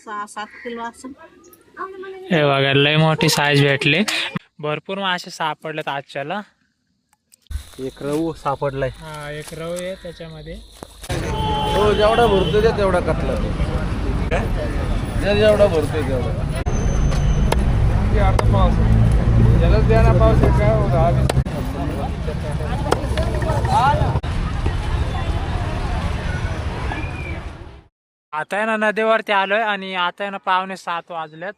6-7 kilo असेल. हे बघा लय मोठी साईज भेटली. भरपूर मासे सापडलेत आजच्याला. एक रवू सापडलाय. हा एक रव आहे त्याच्यामध्ये. हो जेवढा भरतोय ते तेवढा कटला तो. जेवढा भरतोय तेवढा. आता पाऊस जलद द्या ना. पाऊस काय होता. आता आहे ना नदीवरती आलोय आणि आता आहे ना 6:45 वाजलेत.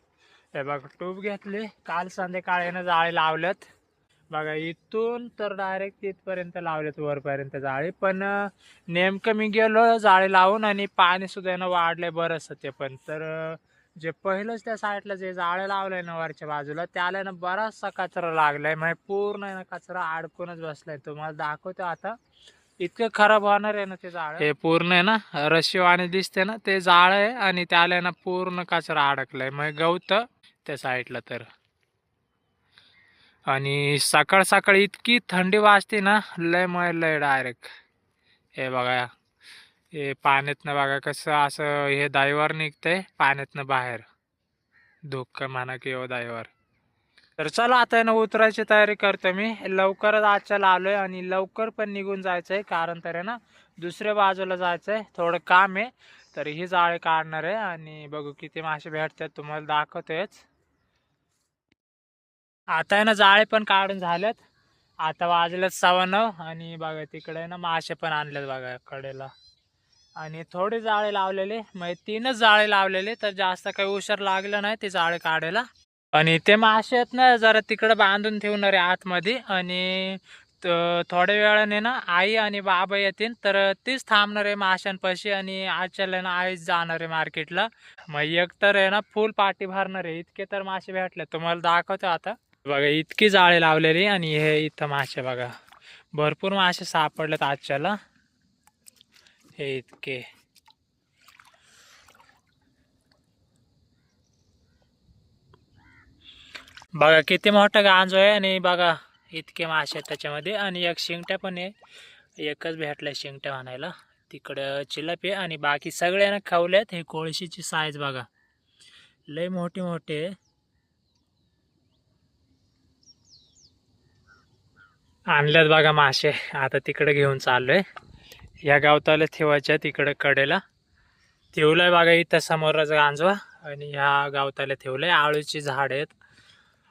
हे बघा टूब घेतली. काल संध्याकाळी जाळी लावल्यात बघा. इथून तर डायरेक्ट तिथपर्यंत लावलेत वरपर्यंत जाळी. पण नेमकं मी गेलो जाळी लावून आणि पाणी सुद्धा ना वाढलंय बरंच ते. पण तर जे पहिलंच त्या साईडला जे जाळे लावलंय ना वरच्या बाजूला त्याला ना बराचसा कचरा लागलाय. म्हणजे पूर्ण आहे ना कचरा अडकूनच बसलाय. तुम्हाला दाखवतो आता. इतकं खराब होणार आहे ना ते जाळ. हे पूर्ण आहे ना रशिवाने दिसते ना ते जाळ आहे आणि त्याला ना पूर्ण कचरा अडकलाय. मग गवत त्या साईडला तर. आणि सकाळ सकाळी इतकी थंडी वाजते ना लय डायरेक्ट. हे बघा हे पाण्यातनं बघा कसं असं हे दाईवर निघतंय पाण्यातनं बाहेर. धुक्क म्हणा किंवा दाईवर. तर चला आता आहे ना उतरायची तयारी करतो मी. लवकरच आजच्याला आलोय आणि लवकर पण निघून जायचंय. कारण तर आहे ना दुसऱ्या बाजूला जायचंय. थोडं काम आहे. तर ही जाळी काढणार आहे आणि बघू किती मासे भेटतात तुम्हाला दाखवतोयच. आता आहे ना जाळे पण काढून झालेत. आता वाजलेत 9:15 आणि बघा तिकडे ना मासे पण आणलेत बघा कडेला. आणि थोडी जाळे लावलेली म्हणजे 3च जाळे लावलेली. तर जास्त काही उशीर लागला नाही ते जाळे काढायला. आणि ते मासे आहेत ना जरा तिकडे बांधून ठेवणार आहे आतमध्ये. आणि थोड्या वेळाने ना आई आणि बाबा येतील तर तीच थांबणार आहे माशांपाशी. आणि आजच्याला ना आईच जाणार आहे मार्केटला. मग एक तर आहे ना फुल पाटी भरणार आहे. इतके तर मासे भेटले तुम्हाला दाखवतो आता. बघा इतकी जाळे लावलेली आणि हे इथं मासे बघा. भरपूर मासे सापडलेत आजच्याला. हे इतके बघा किती मोठा गांजो आहे. आणि बघा इतके मासे आहेत त्याच्यामध्ये. आणि एक शिंगट्या पण आहे. एकच भेटलाय शिंगट्या म्हणायला. तिकडं चिलापी आणि बाकी सगळ्यांना खावल्यात. हे कोळशीची साईज बघा लय मोठी मोठी आहे. आणल्यात बघा मासे. आता तिकडे घेऊन चाललोय. या गावताला ठेवायच्या तिकडे कडेला ठेवलंय बघा. इथं समोरच गांजवा आणि ह्या गावताला ठेवलंय. आळूची झाड आहेत.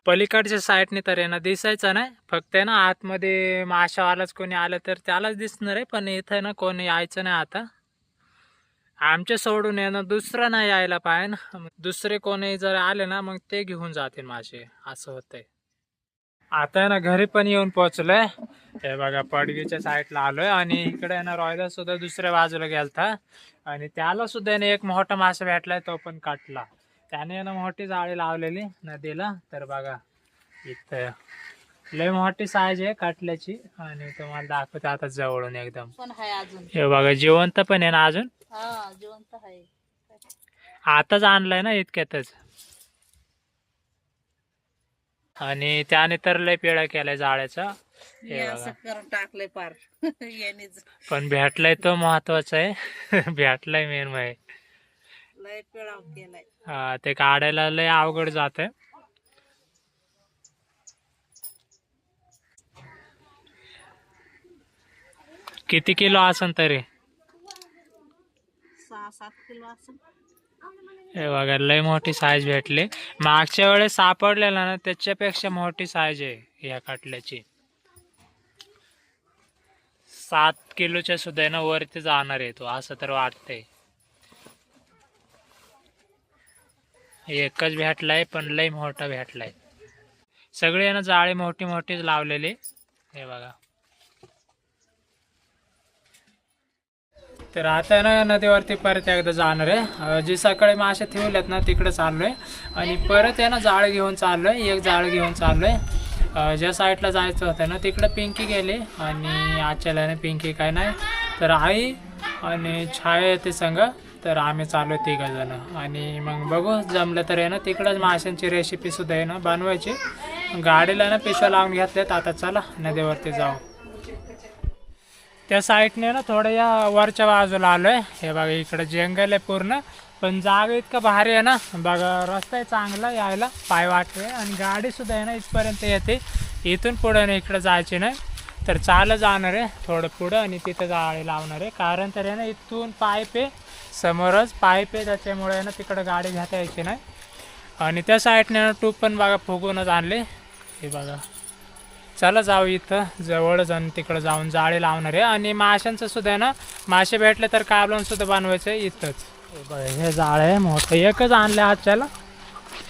पलीकडच्या साईडने तर आहे ना दिसायचं नाही. फक्त आहे ना आतमध्ये माशावालाच कोणी आलं तर त्यालाच दिसणार आहे. पण इथं ना कोणी यायचं नाही आता. आमच्या सोडून आहे ना दुसरं नाही यायला पाहिजे ना. दुसरे कोणी जर आले ना मग ते घेऊन जातील मासे. असं होतंय. आता आहे ना घरी पण येऊन पोहोचलोय. हे बघा पडगीच्या साईडला आलोय. आणि इकडे आहे ना रॉयला सुद्धा दुसऱ्या बाजूला गेलता. आणि त्याला सुद्धा एक मोठा मासा भेटलाय. तो पण काटला. त्याने ना मोठी जाळी लावलेली नदीला. तर बघा इथं लय मोठी साईज आहे काटल्याची. आणि तुम्हाला दाखवते आता जवळून एकदम. पण आहे अजून. हे बघा जिवंत पण आहे ना अजून. हा जिवंत आहे. आताच आणलाय ना इतक्यातच. आणि त्याने तर लय पेळा केलाय जाळ्याचा. हे असं बघा करून टाकलंय पार. यानेच पण भेटलाय तो महत्वाचा आहे. भेटलाय मेन म्हणजे. लय पिळाव केलाय. हा ते काढायला लय अवघड जात आहे. किती किलो असन तरी. 6-7 किलो असेल. हे बघा लय मोठी साईज भेटली. मागच्या वेळेस सापडलेला ना त्याच्यापेक्षा मोठी साईज आहे या काटल्याची. 7 किलोच्या सुद्धा ना वरती जाणार आहे तो असं तर वाटतंय. एकच भेटलाय पण लय मोठा भेटलाय. सगळे ना जाळे मोठी मोठीच लावलेली. हे बघा. तर आता ना नदीवरती परत एकदा जाणार आहे. जी सकाळी मासे ठेवल्यात ना तिकडे चाललोय. आणि परत आहे ना जाळ घेऊन चाललोय. एक जाळ घेऊन चाललोय. ज्या साईडला जायचं होतं ना तिकडे पिंकी गेली. आणि आजच्याला ना पिंकी काय नाही. तर आई आणि छाया येते संग. तर आम्ही चालू 3 जण. आणि मग बघू जमलं तर आहे ना तिकडंच माशांची रेसिपी सुद्धा आहे ना बनवायची. गाडीला ना पिशव्या लावून घेतल्यात. आता चला नदीवरती जाऊ. त्या साईडने ना थोडं या वरच्या बाजूला आलोय. हे बघा इकडे जंगल आहे पूर्ण. पण जागा इतका भारी आहे ना बघा. रस्ता आहे चांगला यायला, पाय वाटते आणि गाडी सुद्धा आहे ना इथपर्यंत येते. इथून पुढे ना इकडे जायचे नाही तर चालत जाणार आहे थोडं पुढं आणि तिथं जाळी लावणार आहे. कारण तर आहे ना इथून पाईप आहे, समोरच पाईप आहे, त्याच्यामुळे आहे ना तिकडं गाडी घेता यायची नाही. आणि त्या साईडने ना टूप पण बघा फुगूनच आणले. हे बघा, चला जाऊ इथं जवळच आणि तिकडं जाऊन जाळी लावणार आहे. आणि माशांचं सुद्धा आहे ना, मासे भेटले तर कालवण सुद्धा बनवायचं आहे इथंच. हे बघा, हे जाळ आहे मोठं, एकच आणलं आजच्याला.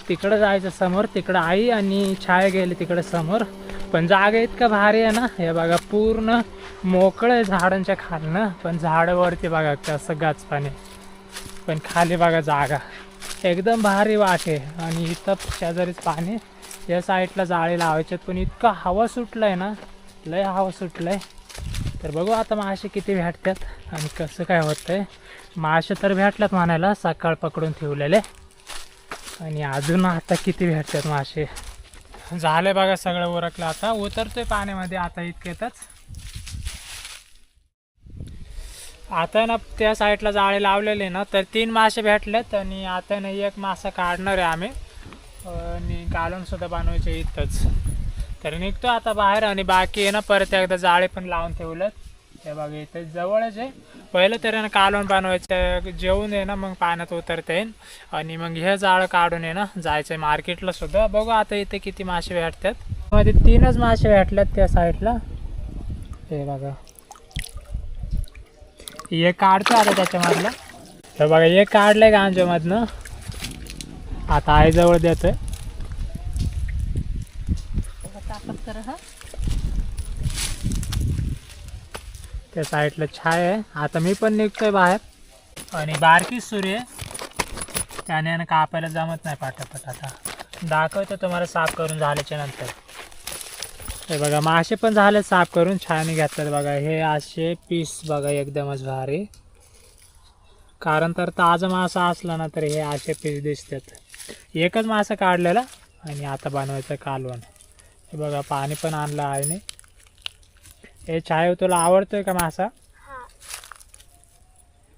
तिकडं जायचं समोर, तिकडं आई आणि छाया गेली तिकडे समोर. पण जागा इतका भारी आहे ना, हे बघा पूर्ण मोकळं आहे झाडांच्या खालनं. पण झाडावरती बघा कसं गाचपाने, पण खाली बघा जागा एकदम भारी वाटे. आणि इथं शेजारीच पाणी, या साईडला जाळी लावायचे. पण इतका हवा सुटलाय ना, लय हवा सुटलाय. तर बघू आता मासे किती भेटतात आणि कसं काय होतंय. मासे तर भेटल्यात म्हणायला, सकाळ पकडून ठेवलेले. आणि अजून आता किती भेटतात मासे. झाले बघा सगळं उरकलं, आता उतरतोय पाण्यामध्ये आता इतक्यातच. आता ना त्या साईडला जाळी लावलेली ना, तर 3 मासे भेटलेत. आणि आता ना 1 मासा काढणार आहे आम्ही आणि कालवण सुद्धा बनवायचे इथंच. तर निघतो आता बाहेर. आणि बाकी आहे ना परत एकदा जाळे पण लावून ठेवलं. हे बघा इथं जवळच आहे. पहिलं तरी ना कालवण बनवायचं, जेवून आहे ना मग पाण्यात उतरता येईल. आणि मग हे जाळं काढून आहे ना जायचं आहे मार्केटला सुद्धा. बघू आता इथे किती मासे भेटतात. मध्ये 3च मासे भेटल्यात त्या साईडला. हे बघा, हे काढतो आता त्याच्यामधलं. हे बघा हे काढलंय गांजामधनं, आता आईजवळ देतोय. ताकद कर हा. त्या साईडला छाय आहे. आता मी पण निघतोय बाहेर. आणि बारकी सूर्य त्याने ना कापायला जमत नाही पाटापट. आता दाखवतो तुम्हाला साफ करून झाल्याच्या नंतर. हे बघा मासे पण झाले साफ करून, छान घेततात बघा. हे असे पीस बघा एकदमच भारी. कारण तर ताजा मासा असला ना तर हे असे पीस दिसतात. एकच मासा काढलेला आणि आता बनवायचं कालवण. हे बघा पाणी पण आणलं आईने. हे छाय तुला आवडतोय का मासा?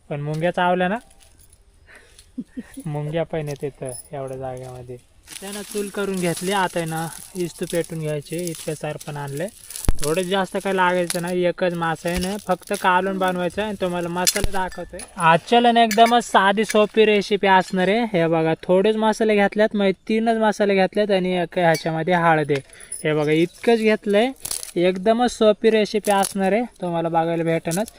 पण मुंग्या चावल्या ना, मुंग्या पण येत इथं एवढ्या जागेमध्ये. त्यानं चूल करून घेतली. आता आहे ना इस्तू पेटून घ्यायचे. इतके सार पण आणले. थोडं जास्त काय लागायचं नाही, एकच मासा आहे ना, फक्त कालवण बनवायचं. आणि तुम्हाला मसाले दाखवतोय. आजच्याला ना एकदमच साधी सोपी रेसिपी असणार आहे. हे बघा थोडेच मसाले घेतल्यात, मग 3च मसाले घेतलेत आणि ह्याच्यामध्ये हळद आहे. हे बघा इतकंच घेतलंय. एकदमच सोपी रेसिपी असणार आहे, तुम्हाला बघायला भेटणच.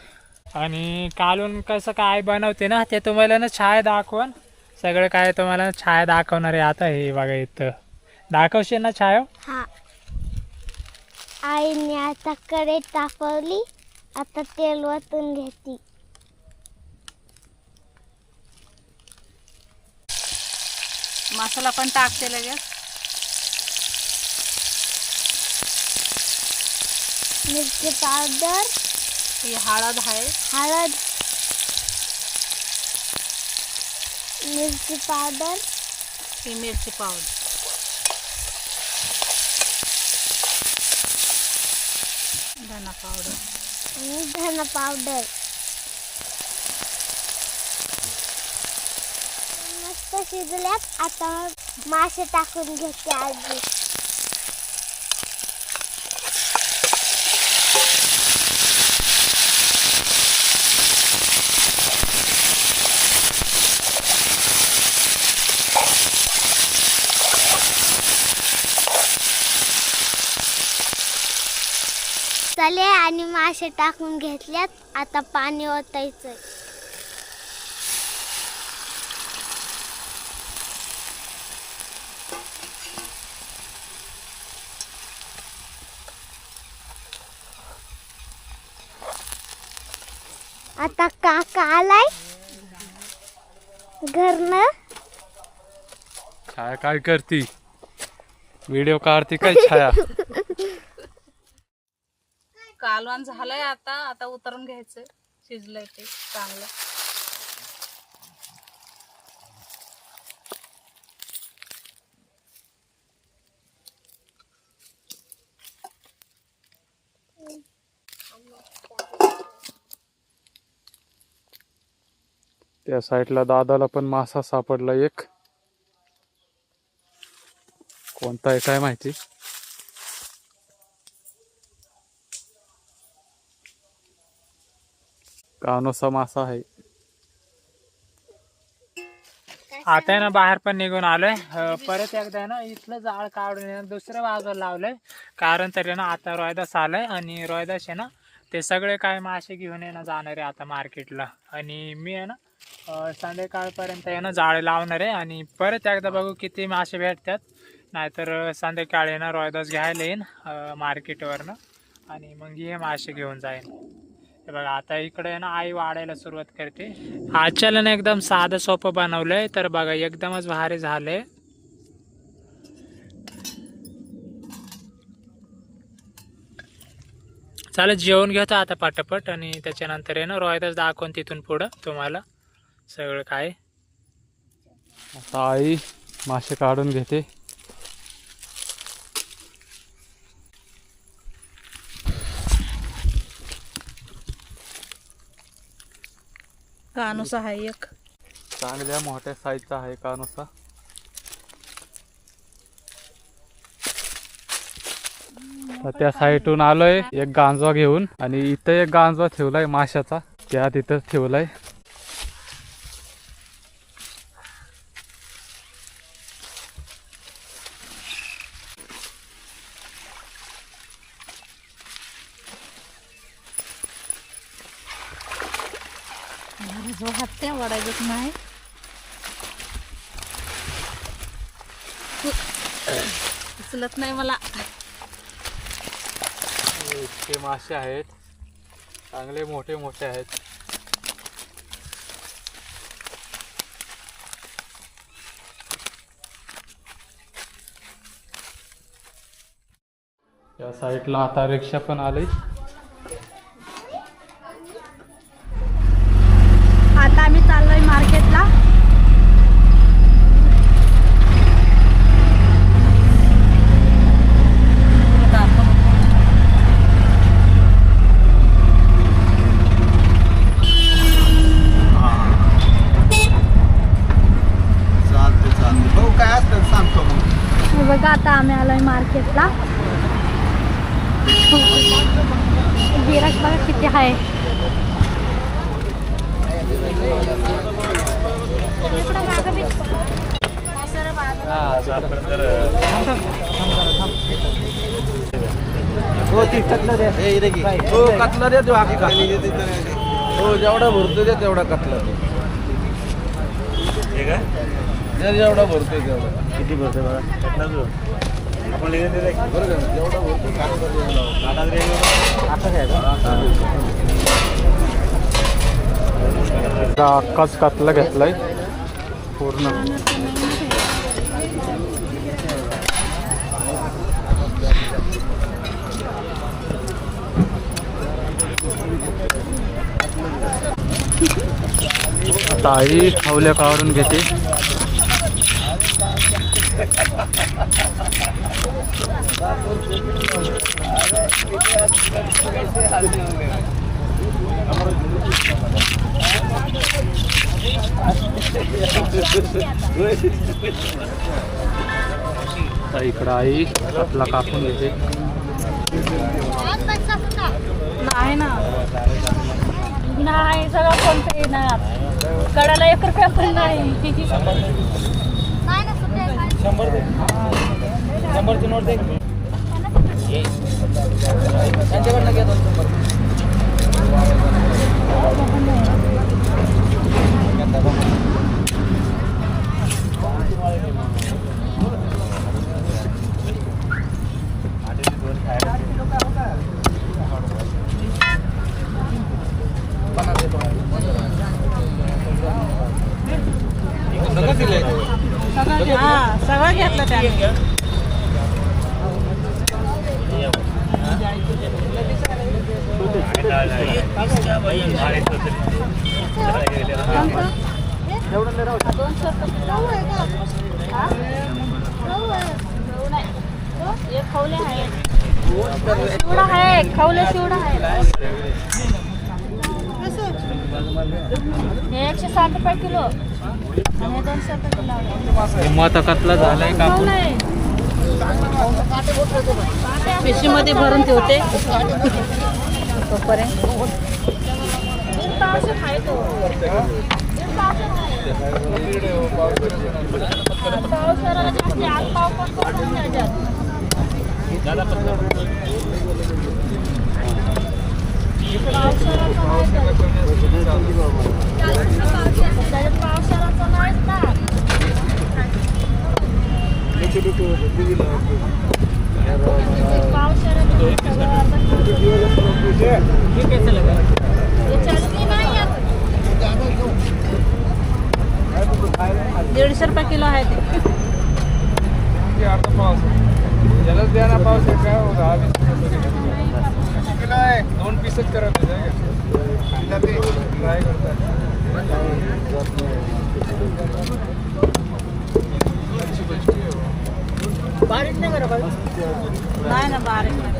आणि कालवण कसं काय बनवते ना ते तुम्हाला ना छाय दाखवून सगळं काय तुम्हाला छाया दाखवणार आहे. आता हे बघा इथं दाखवशील ना छाया? हा. आईने आता कढई तापवली, आता तेल वतून घेते. मसाला पण टाकते लगेच. मिरची पावडर, ही हळद आहे. हळद, मिरची पावडर, ही मिरची पावडर, धना पावडर आणि धना पावडर. मस्त शिजल्यात. आता मासे टाकून घेते आजी. चले आणि मासे टाकून घेतल्यात. आता पाणी ओतायचं. आता काका आलाय घरनं. छाया काय करती? व्हिडिओ काढते काय छाया? कालवण झालंय. आता आता उतरून घ्यायचं. शिजलंय ते चांगलं. त्या साईडला दादाला पण मासा सापडला एक. कोणता आहे काय माहिती. कानोसा मासा आहे. आता आहे ना बाहेर पण निघून आलोय. परत एकदा आहे ना इथलं जाळ काढून आहे ना दुसऱ्या बाजूला लावलंय. कारण तरी ना आता रोहिदास आलाय आणि रोहिदास आहे ना ते सगळे काय मासे घेऊन आहे ना जाणार आहे आता मार्केटला. आणि मी आहे ना संध्याकाळपर्यंत आहे ना जाळे लावणार आहे. आणि परत एकदा बघू किती मासे भेटतात. नाहीतर संध्याकाळी ना रोहिदास घ्यायला येईन मार्केटवरनं आणि मग हे मासे घेऊन जाईन. हे बघा आता इकडे ना आई वाढायला सुरुवात करते. आजच्याला ना एकदम साधं सोपं बनवलंय. तर बघा एकदमच भारी झालंय. चालेल जेवण घेतो आता पटापट आणि त्याच्यानंतर आहे ना रोहिदास दाखवून तिथून पुढं तुम्हाला सगळं काय. आता आई मासे काढून घेते. कानोसा आहे एक. चांगल्या मोठ्या साईजचा आहे कानोसा. त्या साईडून आलोय एक गांजवा घेऊन आणि इथं एक गांजवा ठेवलाय माशाचा. त्या तिथं ठेवलाय. जो हात त्या वाढायचंच नाही. उचलत नाही मला. इतके मासे आहेत. चांगले मोठे मोठे आहेत. या साईडला आता रिक्षा पण आली. आता आम्ही चाललोय मार्केटला. हे बघा आता आम्ही आलोय मार्केटला. गिराक बघा किती आहे. कतला दे तो हो जेवढा भरतो दे तेवढा कतला जेवढा भरतोय तेवढा. किती भरतोय बघा अक्काच कातला घेतलाय पूर्ण. आता आई खावल्या काढून घेते. इकडं आई आपला कापून घेते. नाही ना. नाही सगळं कोणतं येणार. कडाला 1 रुपया पण नाही. 100ची नोट दे. त्यांच्याकडनं घे 200. सगळं घेतलं त्याने. खवले शिवडा आहे. हे 160 रुपये किलो आणि 200 रुपये किलो. मतकातला झालाय कापून. पिशवीमध्ये भरून ठेवते तोपर्यंत. ₹150 रुपये किलो आहे ते. दोन पीसच करा ट्राय करतात. नाही ना बारीक नाही.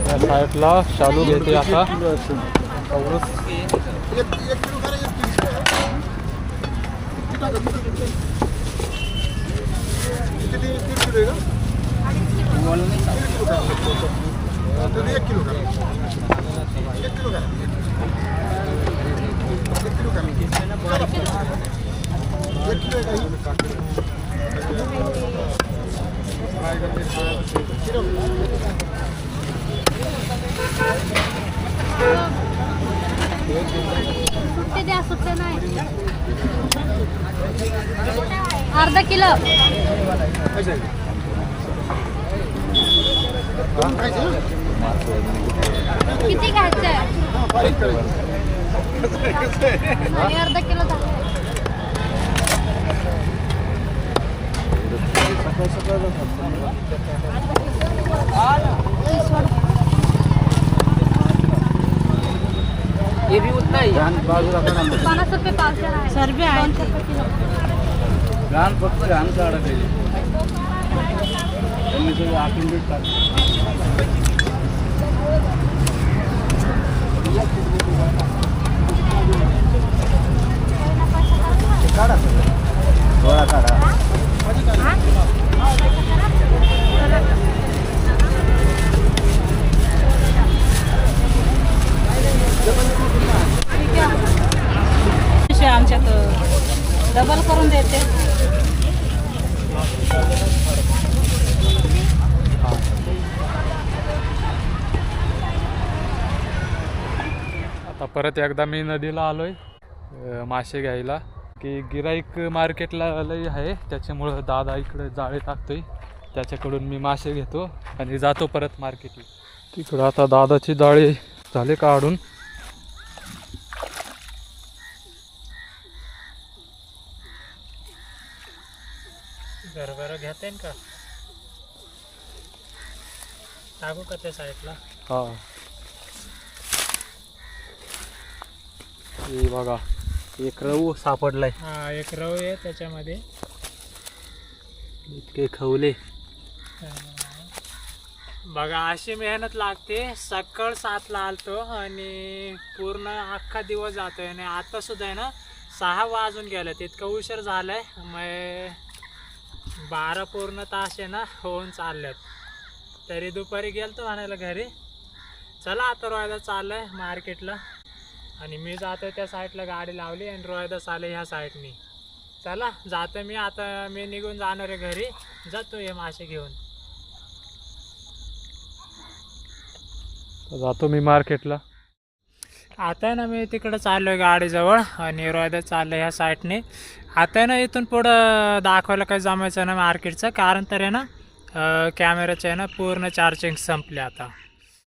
त्या साईडला शालू घेते आता. सुट्टे द्या, सुट्टे नाही. अर्धा किलो. किती घ्यायचंय? नाही, अर्धा किलो झालं. ये भी उतना ही 50 रुपये पावशेर आहे. सर्वे आहे. 200 रुपये किलो. घाण फक्त घाण काढा पाहिजे. त्यांनी सगळं आखून भेटतात. काढा गोळा काढा. आमच्यात डबल करून देते. आता परत एकदा मी नदीला आलोय मासे घ्यायला. की गिराईक मार्केटला लई आहे, त्याच्यामुळं दादा इकडे जाळे टाकतोय. त्याच्याकडून मी मासे घेतो आणि जातो परत मार्केटला. तिकडं आता दादाची जाळे झाले काढून. गरबर घेते का टाकू का त्या साईडला. हा हे बघा एक रवू सापडलाय. हा एक रव आहे त्याच्यामध्ये. इतके खवले. बघा अशी मेहनत लागते. सकाळ 7ला आलतो आणि पूर्ण अख्खा दिवस जातोय आणि आता सुद्धा आहे ना 6 वाजून गेले. इतका उशीर झालाय. मग 12 पूर्ण तास आहे ना होऊन चालल्यात. तरी दुपारी गेलतो म्हणायला घरी. चला आता रोहिदा चाललंय मार्केटला आणि मी जातोय त्या साईडला. गाडी लावली आणि रोहिदा चालले ह्या साईडनी. चला जातो मी आता. मी निघून जाणार आहे घरी. जातो हे मासे घेऊन. जातो मी मार्केटला. आता आहे ना मी तिकडं चाललो आहे गाडीजवळ आणि रोहिदा चाललं ह्या साईडने. आता आहे ना इथून पुढं दाखवायला काही जमायचं ना मार्केटचं. कारण तर आहे ना कॅमेराचं आहे ना पूर्ण चार्जिंग संपले आता.